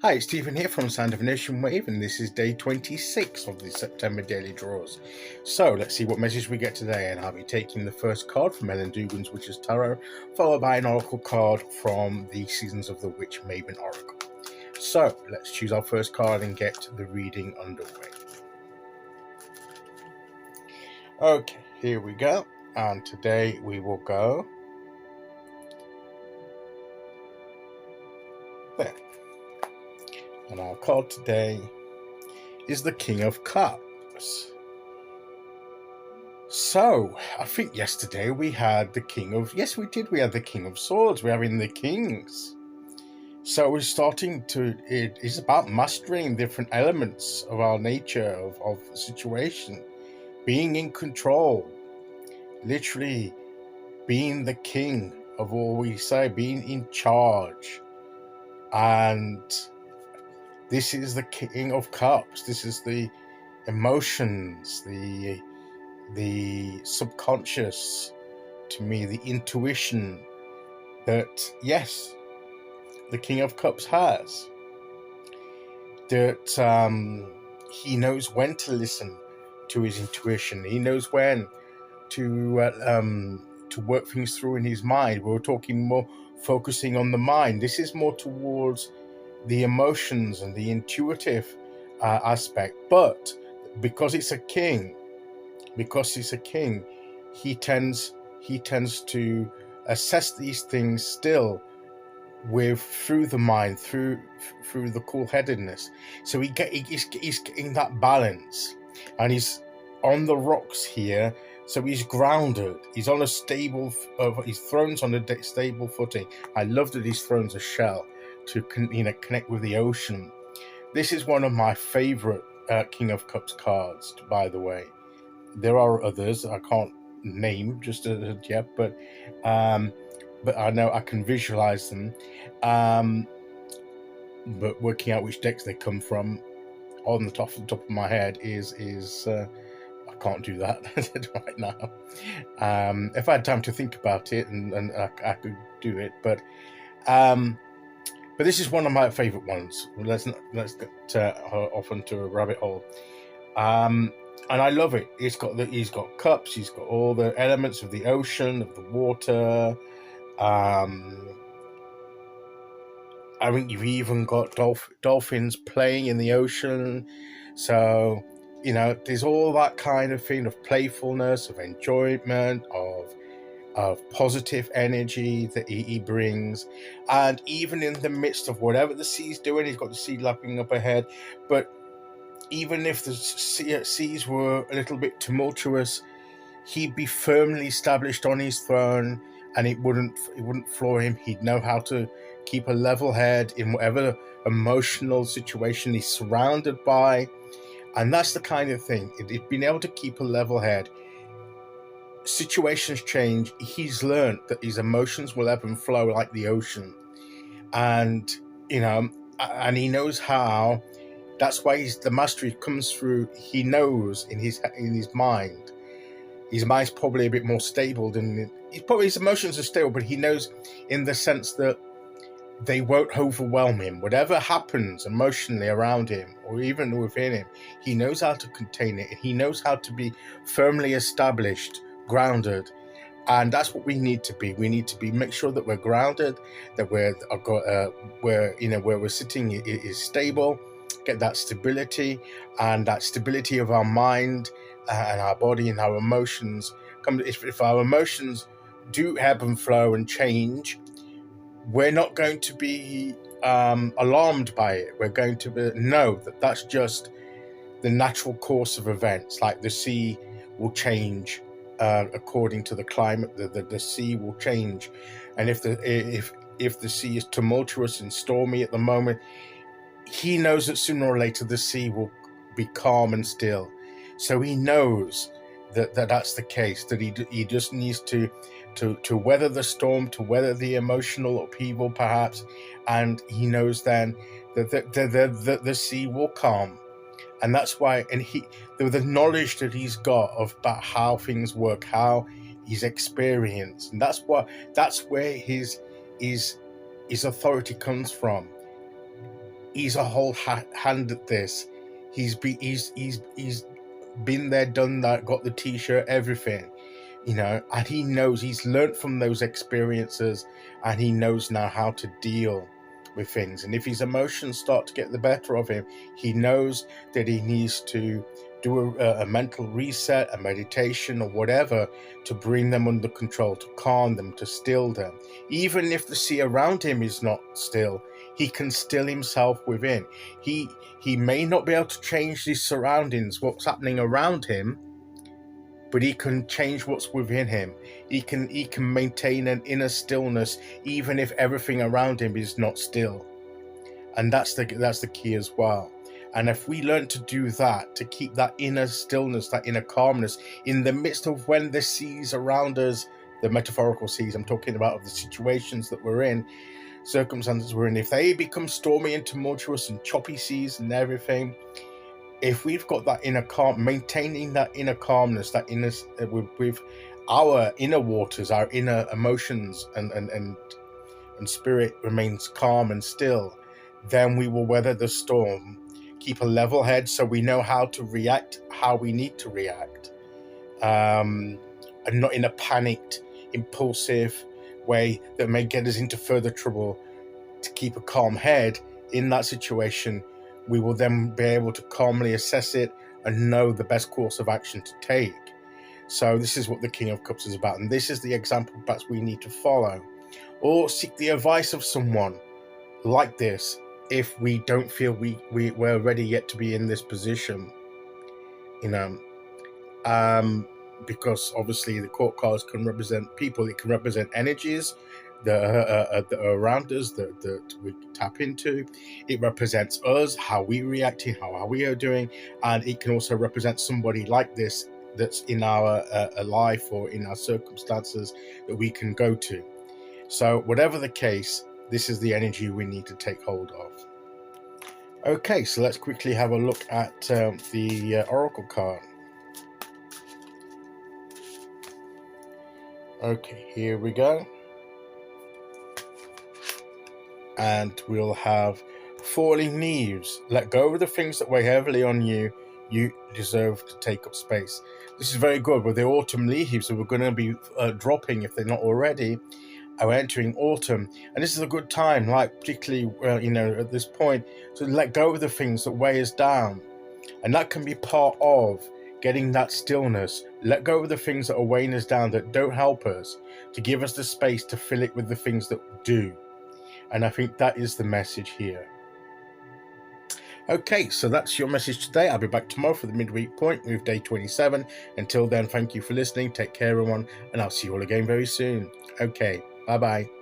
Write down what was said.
Hi, it's Stephen here from Sound of an Ocean Wave, and this is day 26 of the September daily draws. So let's see what message we get today, and I'll be taking the first card from Dugan's Witch's Tarot, followed by an oracle card from the Seasons of the Witch Mabon Oracle. So let's choose our first card and get the reading underway. Okay, here we go, and today we will go there. And our card today is the King of Cups. So, I think yesterday we had the King of... Yes, we did. We had the King of Swords. We're having the Kings. So we're starting to... It is about mastering different elements of our nature, of the situation. Being in control. Literally being the king of all we say. Being in charge. And this is the King of Cups. This is the emotions, the subconscious, to me, the intuition that, yes, the King of Cups has. That he knows when to listen to his intuition. He knows when to work things through in his mind. We're talking more, focusing on the mind. This is more towards the emotions and the intuitive aspect. But because it's a king, he tends to assess these things still through the mind, through the cool-headedness. So he's getting that balance, and he's on the rocks here. So he's grounded. He's on a stable. His throne's on a stable footing. I love that his throne's a shell to connect with the ocean. This is one of my favorite King of Cups cards, by the way. There are others I can't name just yet, but I know I can visualize them. But working out which decks they come from on the top of my head is I can't do that right now. If I had time to think about it, and I could do it, but this is one of my favorite ones. Let's get off into a rabbit hole. And I love it. He's got cups. He's got all the elements of the ocean, of the water. I think you've even got dolphins playing in the ocean. So, there's all that kind of thing of playfulness, of enjoyment, of positive energy that he brings. And even in the midst of whatever the sea's doing, he's got the sea lapping up ahead. But even if the seas were a little bit tumultuous, he'd be firmly established on his throne, and it wouldn't floor him. He'd know how to keep a level head in whatever emotional situation he's surrounded by. And that's the kind of thing. He'd been able to keep a level head. Situations change. He's learned that his emotions will ebb and flow like the ocean. And, and he knows how. That's why the mastery comes through. He knows in his mind. His mind's probably a bit more stable than his emotions are stable, but he knows in the sense that they won't overwhelm him. Whatever happens emotionally around him or even within him, he knows how to contain it. He knows how to be firmly established, grounded. And that's what we need to be. We need to make sure that we're grounded, that where we're sitting is stable. Get that stability, and that stability of our mind and our body and our emotions. If our emotions do ebb and flow and change, we're not going to be alarmed by it. We're going to know that that's just the natural course of events. Like the sea will change according to the climate. The sea will change, and if the sea is tumultuous and stormy at the moment, he knows that sooner or later the sea will be calm and still. So he knows that that's the case, that he just needs to weather the storm, to weather the emotional upheaval perhaps, and he knows then that the sea will calm. And that's why, and the knowledge that he's got about how things work, how he's experienced, and that's where his authority comes from. he's a whole hand at this. He's been there, done that, got the t-shirt, everything, and he knows, he's learned from those experiences, and he knows now how to deal with things. And if his emotions start to get the better of him, he knows that he needs to do a mental reset, a meditation or whatever, to bring them under control, to calm them, to still them. Even if the sea around him is not still, he can still himself within. He may not be able to change his surroundings, what's happening around him, but he can change what's within him. He can maintain an inner stillness even if everything around him is not still. And that's the key as well. And if we learn to do that, to keep that inner stillness, that inner calmness in the midst of when the seas around us, the metaphorical seas I'm talking about, of the situations that we're in, circumstances we're in, if they become stormy and tumultuous and choppy seas and everything, if we've got that inner calm, maintaining that inner calmness, that inner with our inner waters, our inner emotions and spirit remains calm and still, then we will weather the storm, keep a level head so we know how to react, how we need to react, and not in a panicked, impulsive way that may get us into further trouble. To keep a calm head in that situation, we will then be able to calmly assess it and know the best course of action to take. So this is what the King of Cups is about, and this is the example perhaps we need to follow, or seek the advice of someone like this if we don't feel we're ready yet to be in this position, because obviously the court cards can represent people, it can represent energies that are around us, that we tap into. It represents us, how we reacting, how we are doing, and it can also represent somebody like this that's in our life or in our circumstances that we can go to. So whatever the case, this is the energy we need to take hold of. Okay, so let's quickly have a look at the oracle card. Okay, here we go. And we'll have falling leaves. Let go of the things that weigh heavily on you. You deserve to take up space. This is very good with the autumn leaves that we're going to be dropping, if they're not already. Are entering autumn, and this is a good time, like particularly at this point, to let go of the things that weigh us down. And that can be part of getting that stillness. Let go of the things that are weighing us down, that don't help us, to give us the space to fill it with the things that do. And I think that is the message here. Okay, so that's your message today. I'll be back tomorrow for the midweek point with day 27. Until then, thank you for listening. Take care, everyone, and I'll see you all again very soon. Okay, bye-bye.